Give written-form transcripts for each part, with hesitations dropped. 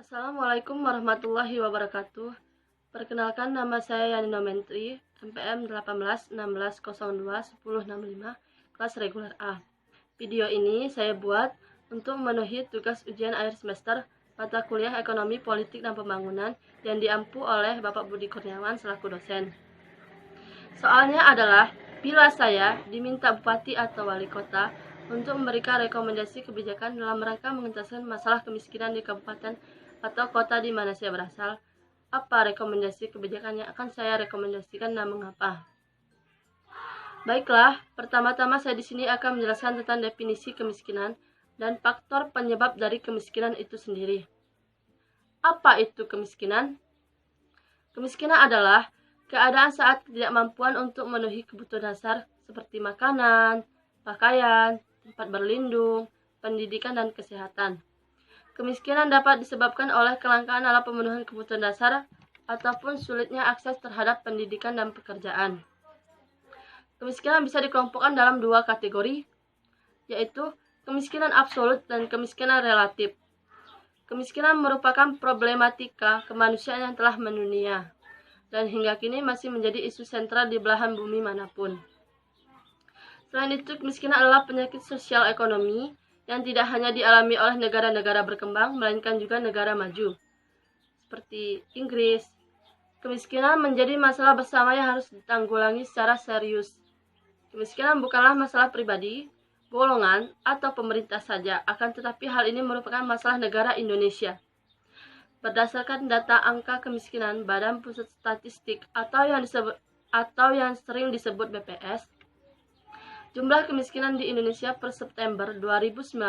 Assalamualaikum warahmatullahi wabarakatuh. Perkenalkan, nama saya Yanina Mentri, MPM 1816021065, kelas reguler A. Video ini saya buat untuk memenuhi tugas ujian akhir semester mata kuliah Ekonomi, Politik, dan Pembangunan yang diampu oleh Bapak Budi Kurniawan selaku dosen. Soalnya adalah, bila saya diminta bupati atau wali kota untuk memberikan rekomendasi kebijakan dalam rangka mengentaskan masalah kemiskinan di kabupaten atau kota di mana saya berasal, apa rekomendasi kebijakan yang akan saya rekomendasikan dan mengapa? Baiklah, pertama-tama saya di sini akan menjelaskan tentang definisi kemiskinan dan faktor penyebab dari kemiskinan itu sendiri. Apa itu kemiskinan? Kemiskinan adalah keadaan saat ketidakmampuan untuk memenuhi kebutuhan dasar seperti makanan, pakaian, tempat berlindung, pendidikan, dan kesehatan. Kemiskinan dapat disebabkan oleh kelangkaan alat pemenuhan kebutuhan dasar ataupun sulitnya akses terhadap pendidikan dan pekerjaan. Kemiskinan bisa dikelompokkan dalam dua kategori, yaitu kemiskinan absolut dan kemiskinan relatif. Kemiskinan merupakan problematika kemanusiaan yang telah mendunia, dan hingga kini masih menjadi isu sentral di belahan bumi manapun. Selain itu, kemiskinan adalah penyakit sosial ekonomi yang tidak hanya dialami oleh negara-negara berkembang, melainkan juga negara maju, seperti Inggris. Kemiskinan menjadi masalah bersama yang harus ditanggulangi secara serius. Kemiskinan bukanlah masalah pribadi, golongan, atau pemerintah saja, akan tetapi hal ini merupakan masalah negara Indonesia. Berdasarkan data angka kemiskinan Badan Pusat Statistik atau yang sering disebut BPS, jumlah kemiskinan di Indonesia per September 2019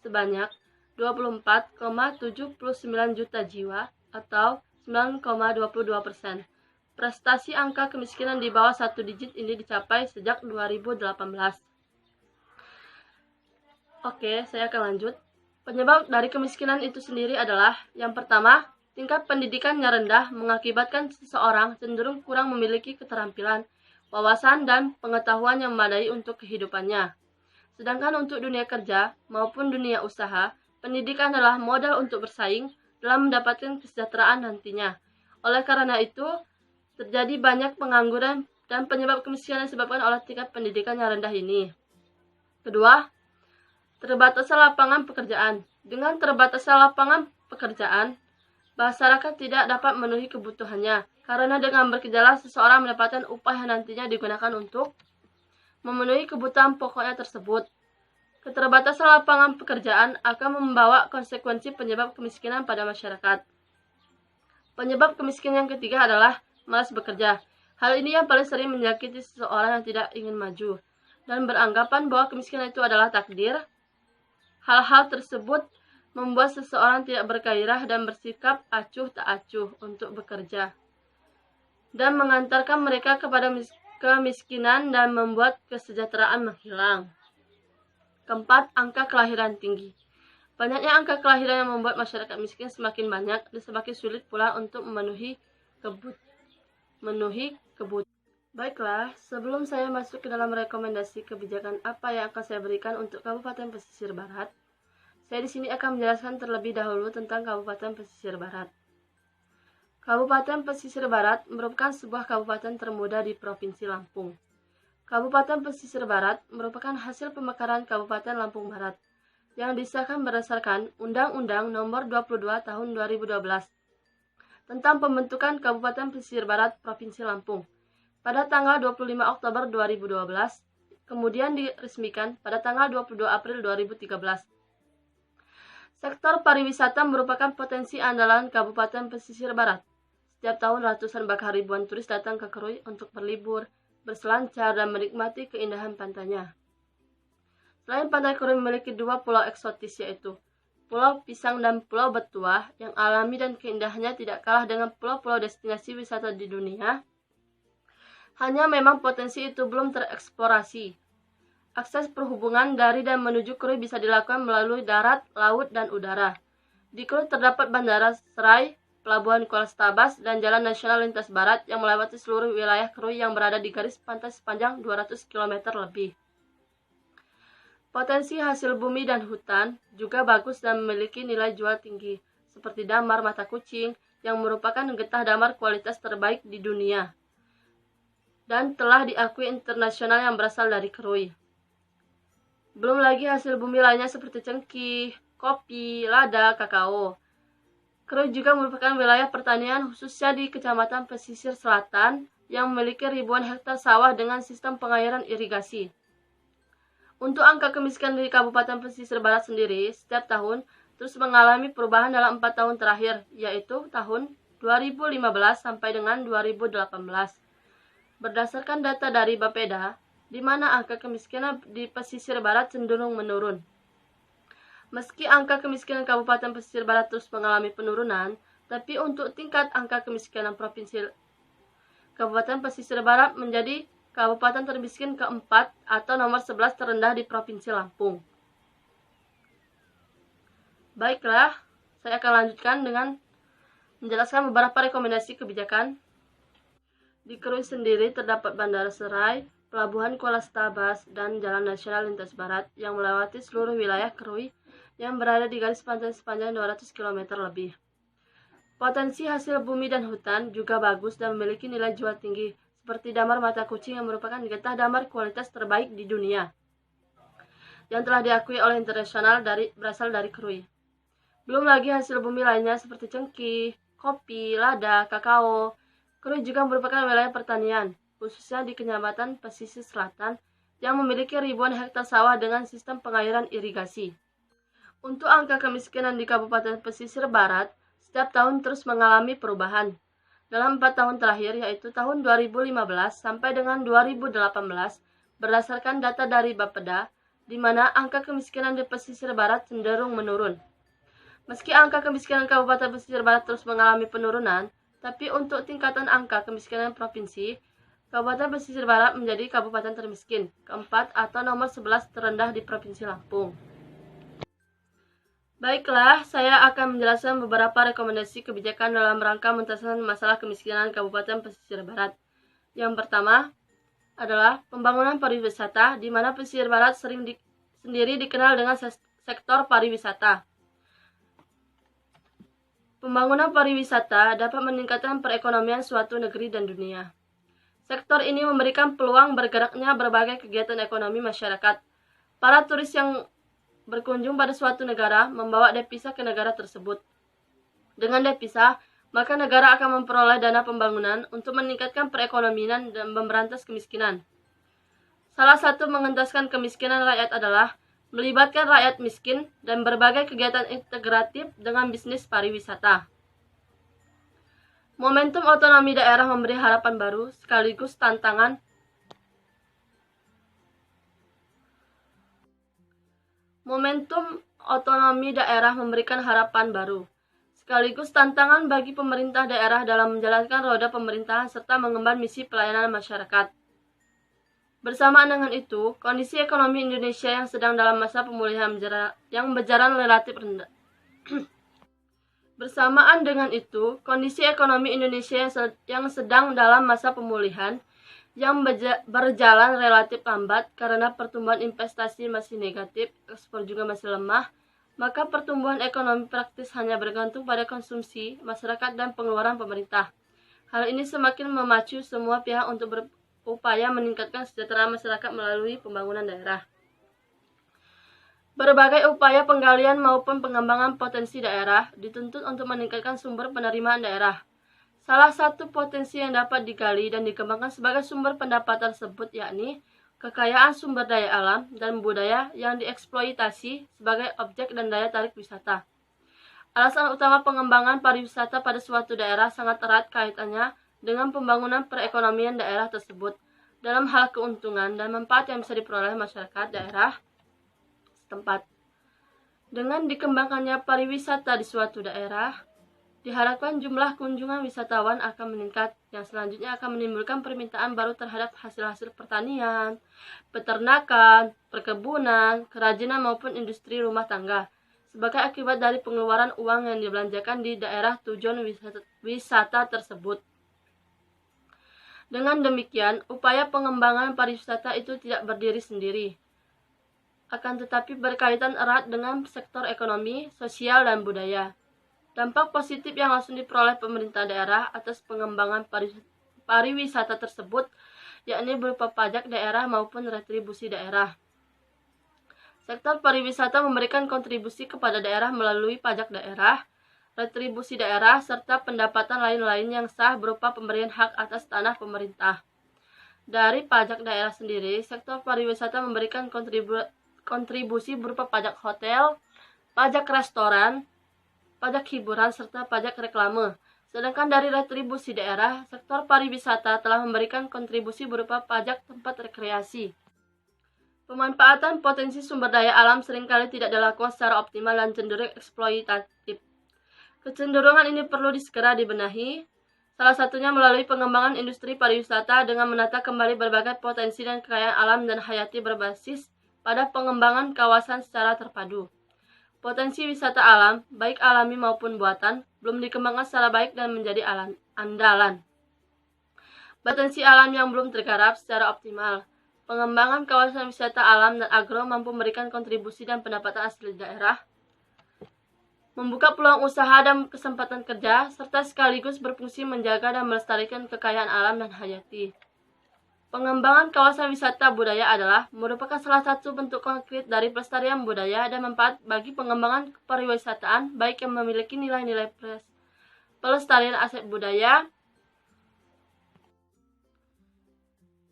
sebanyak 24,79 juta jiwa atau 9,22%. Prestasi angka kemiskinan di bawah satu digit ini dicapai sejak 2018. Oke, saya akan lanjut. Penyebab dari kemiskinan itu sendiri adalah, yang pertama, tingkat pendidikan yang rendah mengakibatkan seseorang cenderung kurang memiliki keterampilan, wawasan, dan pengetahuan yang memadai untuk kehidupannya. Sedangkan untuk dunia kerja maupun dunia usaha, pendidikan adalah modal untuk bersaing dalam mendapatkan kesejahteraan nantinya. Oleh karena itu, terjadi banyak pengangguran dan penyebab kemiskinan disebabkan oleh tingkat pendidikan yang rendah ini. Kedua, terbatasnya lapangan pekerjaan. Dengan terbatasnya lapangan pekerjaan, masyarakat tidak dapat memenuhi kebutuhannya, karena dengan bergejala seseorang mendapatkan upah yang nantinya digunakan untuk memenuhi kebutuhan pokoknya tersebut. Keterbatasan lapangan pekerjaan akan membawa konsekuensi penyebab kemiskinan pada masyarakat. Penyebab kemiskinan yang ketiga adalah malas bekerja. Hal ini yang paling sering menyakiti seseorang yang tidak ingin maju dan beranggapan bahwa kemiskinan itu adalah takdir. Hal-hal tersebut membuat seseorang tidak bergairah dan bersikap acuh tak acuh untuk bekerja, dan mengantarkan mereka kepada kemiskinan dan membuat kesejahteraan menghilang. Keempat, angka kelahiran tinggi. Banyaknya angka kelahiran yang membuat masyarakat miskin semakin banyak dan semakin sulit pula untuk memenuhi kebutuhan. Baiklah, sebelum saya masuk ke dalam rekomendasi kebijakan apa yang akan saya berikan untuk Kabupaten Pesisir Barat, saya di sini akan menjelaskan terlebih dahulu tentang Kabupaten Pesisir Barat. Kabupaten Pesisir Barat merupakan sebuah kabupaten termuda di Provinsi Lampung. Kabupaten Pesisir Barat merupakan hasil pemekaran Kabupaten Lampung Barat yang disahkan berdasarkan Undang-Undang Nomor 22 Tahun 2012 tentang pembentukan Kabupaten Pesisir Barat Provinsi Lampung pada tanggal 25 Oktober 2012, kemudian diresmikan pada tanggal 22 April 2013. Sektor pariwisata merupakan potensi andalan Kabupaten Pesisir Barat. Setiap tahun ratusan bahkan ribuan turis datang ke Krui untuk berlibur, berselancar, dan menikmati keindahan pantainya. Selain pantai Krui memiliki dua pulau eksotis, yaitu Pulau Pisang dan Pulau Betuah, yang alami dan keindahannya tidak kalah dengan pulau-pulau destinasi wisata di dunia. Hanya memang potensi itu belum tereksplorasi. Akses perhubungan dari dan menuju Krui bisa dilakukan melalui darat, laut, dan udara. Di Krui terdapat Bandara Serai, Pelabuhan Kuala Stabas, dan Jalan Nasional Lintas Barat yang melewati seluruh wilayah Krui yang berada di garis pantai sepanjang 200 km lebih. Potensi hasil bumi dan hutan juga bagus dan memiliki nilai jual tinggi, seperti damar mata kucing yang merupakan getah damar kualitas terbaik di dunia dan telah diakui internasional yang berasal dari Krui. Belum lagi hasil bumi lainnya seperti cengkih, kopi, lada, kakao. Krui juga merupakan wilayah pertanian khususnya di Kecamatan Pesisir Selatan yang memiliki ribuan hektar sawah dengan sistem pengairan irigasi. Untuk angka kemiskinan di Kabupaten Pesisir Barat sendiri, setiap tahun terus mengalami perubahan dalam 4 tahun terakhir, yaitu tahun 2015 sampai dengan 2018. Berdasarkan data dari Bapeda, di mana angka kemiskinan di Pesisir Barat cenderung menurun. Meski angka kemiskinan Kabupaten Pesisir Barat terus mengalami penurunan, tapi untuk tingkat angka kemiskinan Provinsi Kabupaten Pesisir Barat menjadi kabupaten termiskin keempat atau nomor 11 terendah di Provinsi Lampung. Baiklah, saya akan lanjutkan dengan menjelaskan beberapa rekomendasi kebijakan. Di Krui sendiri terdapat Bandara Serai, Pelabuhan Kuala Stabas, dan Jalan Nasional Lintas Barat yang melewati seluruh wilayah Krui yang berada di garis pantai sepanjang 200 km lebih. Potensi hasil bumi dan hutan juga bagus dan memiliki nilai jual tinggi, seperti damar mata kucing yang merupakan getah damar kualitas terbaik di dunia, yang telah diakui oleh internasional berasal dari Krui. Belum lagi hasil bumi lainnya seperti cengkih, kopi, lada, kakao. Krui juga merupakan wilayah pertanian, khususnya di Kecamatan Pesisir Selatan, yang memiliki ribuan hektar sawah dengan sistem pengairan irigasi. Untuk angka kemiskinan di Kabupaten Pesisir Barat, setiap tahun terus mengalami perubahan. Dalam 4 tahun terakhir, yaitu tahun 2015 sampai dengan 2018, berdasarkan data dari Bapeda, di mana angka kemiskinan di Pesisir Barat cenderung menurun. Meski angka kemiskinan Kabupaten Pesisir Barat terus mengalami penurunan, tapi untuk tingkatan angka kemiskinan provinsi, Kabupaten Pesisir Barat menjadi kabupaten termiskin, keempat atau nomor 11 terendah di Provinsi Lampung. Baiklah, saya akan menjelaskan beberapa rekomendasi kebijakan dalam rangka menuntaskan masalah kemiskinan Kabupaten Pesisir Barat. Yang pertama adalah pembangunan pariwisata, di mana Pesisir Barat sendiri dikenal dengan sektor pariwisata. Pembangunan pariwisata dapat meningkatkan perekonomian suatu negeri dan dunia. Sektor ini memberikan peluang bergeraknya berbagai kegiatan ekonomi masyarakat. Para turis yang berkunjung pada suatu negara membawa devisa ke negara tersebut. Dengan devisa, maka negara akan memperoleh dana pembangunan untuk meningkatkan perekonomian dan memberantas kemiskinan. Salah satu mengentaskan kemiskinan rakyat adalah melibatkan rakyat miskin dan berbagai kegiatan integratif dengan bisnis pariwisata. Momentum otonomi daerah memberi harapan baru sekaligus tantangan bagi pemerintah daerah dalam menjalankan roda pemerintahan serta mengemban misi pelayanan masyarakat. Bersamaan dengan itu, kondisi ekonomi Indonesia yang sedang dalam masa pemulihan yang berjalan relatif rendah. Bersamaan dengan itu, kondisi ekonomi Indonesia yang sedang dalam masa pemulihan yang berjalan relatif lambat karena pertumbuhan investasi masih negatif, ekspor juga masih lemah, maka pertumbuhan ekonomi praktis hanya bergantung pada konsumsi masyarakat dan pengeluaran pemerintah. Hal ini semakin memacu semua pihak untuk berupaya meningkatkan kesejahteraan masyarakat melalui pembangunan daerah. Berbagai upaya penggalian maupun pengembangan potensi daerah dituntut untuk meningkatkan sumber penerimaan daerah. Salah satu potensi yang dapat digali dan dikembangkan sebagai sumber pendapatan tersebut yakni kekayaan sumber daya alam dan budaya yang dieksploitasi sebagai objek dan daya tarik wisata. Alasan utama pengembangan pariwisata pada suatu daerah sangat erat kaitannya dengan pembangunan perekonomian daerah tersebut dalam hal keuntungan dan manfaat yang bisa diperoleh masyarakat daerah setempat. Dengan dikembangkannya pariwisata di suatu daerah, diharapkan jumlah kunjungan wisatawan akan meningkat, yang selanjutnya akan menimbulkan permintaan baru terhadap hasil-hasil pertanian, peternakan, perkebunan, kerajinan maupun industri rumah tangga, sebagai akibat dari pengeluaran uang yang dibelanjakan di daerah tujuan wisata tersebut. Dengan demikian, upaya pengembangan pariwisata itu tidak berdiri sendiri, akan tetapi berkaitan erat dengan sektor ekonomi, sosial, dan budaya. Dampak positif yang langsung diperoleh pemerintah daerah atas pengembangan pariwisata tersebut yakni berupa pajak daerah maupun retribusi daerah. Sektor pariwisata memberikan kontribusi kepada daerah melalui pajak daerah, retribusi daerah, serta pendapatan lain-lain yang sah berupa pemberian hak atas tanah pemerintah. Dari pajak daerah sendiri, sektor pariwisata memberikan kontribusi berupa pajak hotel, pajak restoran, pajak hiburan, serta pajak reklame. Sedangkan dari retribusi daerah, sektor pariwisata telah memberikan kontribusi berupa pajak tempat rekreasi. Pemanfaatan potensi sumber daya alam seringkali tidak dilakukan secara optimal dan cenderung eksploitatif. Kecenderungan ini perlu segera dibenahi, salah satunya melalui pengembangan industri pariwisata dengan menata kembali berbagai potensi dan kekayaan alam dan hayati berbasis pada pengembangan kawasan secara terpadu. Potensi wisata alam, baik alami maupun buatan, belum dikembangkan secara baik dan menjadi andalan. Potensi alam yang belum tergarap secara optimal. Pengembangan kawasan wisata alam dan agro mampu memberikan kontribusi dan pendapatan asli daerah, membuka peluang usaha dan kesempatan kerja, serta sekaligus berfungsi menjaga dan melestarikan kekayaan alam dan hayati. Pengembangan kawasan wisata budaya adalah merupakan salah satu bentuk konkret dari pelestarian budaya dan manfaat bagi pengembangan pariwisataan, baik yang memiliki nilai-nilai pelestarian aset budaya,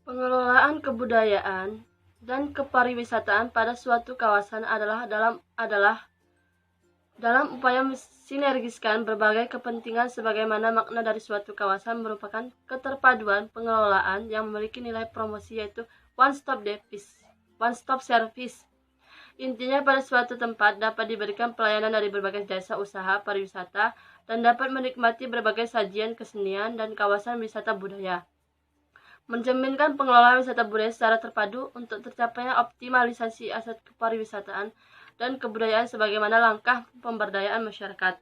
pengelolaan kebudayaan, dan kepariwisataan pada suatu kawasan adalah dalam upaya sinergiskan berbagai kepentingan sebagaimana makna dari suatu kawasan merupakan keterpaduan pengelolaan yang memiliki nilai promosi yaitu one stop service. Intinya pada suatu tempat dapat diberikan pelayanan dari berbagai jasa usaha pariwisata dan dapat menikmati berbagai sajian kesenian dan kawasan wisata budaya. Menjaminkan pengelolaan wisata budaya secara terpadu untuk tercapainya optimalisasi aset kepariwisataan dan kebudayaan sebagaimana langkah pemberdayaan masyarakat.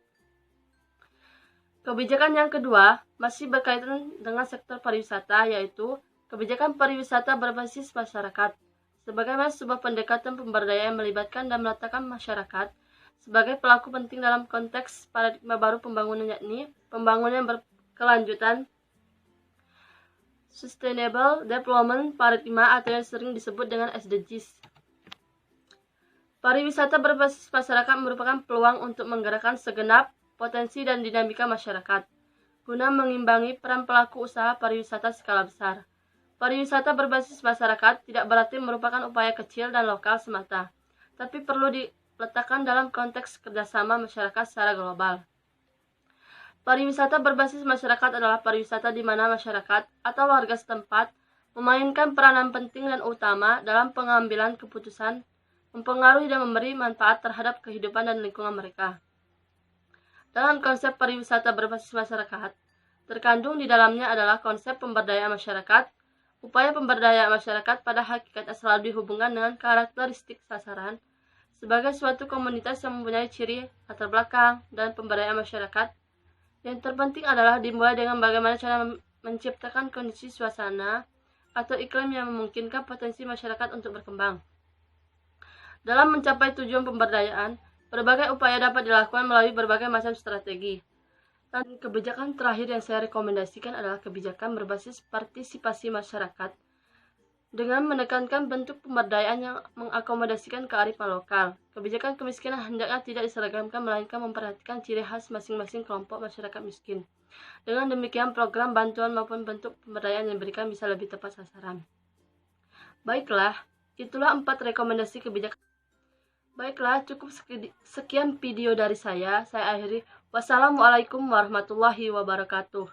Kebijakan yang kedua masih berkaitan dengan sektor pariwisata, yaitu kebijakan pariwisata berbasis masyarakat. Sebagaimana sebuah pendekatan pemberdayaan yang melibatkan dan meletakkan masyarakat sebagai pelaku penting dalam konteks paradigma baru pembangunan, yakni pembangunan berkelanjutan Sustainable Development Paradigma atau yang sering disebut dengan SDGs. Pariwisata berbasis masyarakat merupakan peluang untuk menggerakkan segenap potensi dan dinamika masyarakat, guna mengimbangi peran pelaku usaha pariwisata skala besar. Pariwisata berbasis masyarakat tidak berarti merupakan upaya kecil dan lokal semata, tapi perlu diletakkan dalam konteks kerjasama masyarakat secara global. Pariwisata berbasis masyarakat adalah pariwisata di mana masyarakat atau warga setempat memainkan peranan penting dan utama dalam pengambilan keputusan, mempengaruhi dan memberi manfaat terhadap kehidupan dan lingkungan mereka. Dalam konsep pariwisata berbasis masyarakat, terkandung di dalamnya adalah konsep pemberdayaan masyarakat. Upaya pemberdayaan masyarakat pada hakikatnya selalu dihubungkan dengan karakteristik sasaran sebagai suatu komunitas yang mempunyai ciri, latar belakang, dan pemberdayaan masyarakat. Yang terpenting adalah dimulai dengan bagaimana cara menciptakan kondisi suasana atau iklim yang memungkinkan potensi masyarakat untuk berkembang. Dalam mencapai tujuan pemberdayaan, berbagai upaya dapat dilakukan melalui berbagai macam strategi. Dan kebijakan terakhir yang saya rekomendasikan adalah kebijakan berbasis partisipasi masyarakat dengan menekankan bentuk pemberdayaan yang mengakomodasikan kearifan lokal. Kebijakan kemiskinan hendaknya tidak diseragamkan melainkan memperhatikan ciri khas masing-masing kelompok masyarakat miskin. Dengan demikian program bantuan maupun bentuk pemberdayaan yang diberikan bisa lebih tepat sasaran. Baiklah, itulah 4 rekomendasi kebijakan. Baiklah, cukup sekian video dari saya. Saya akhiri. Wassalamualaikum warahmatullahi wabarakatuh.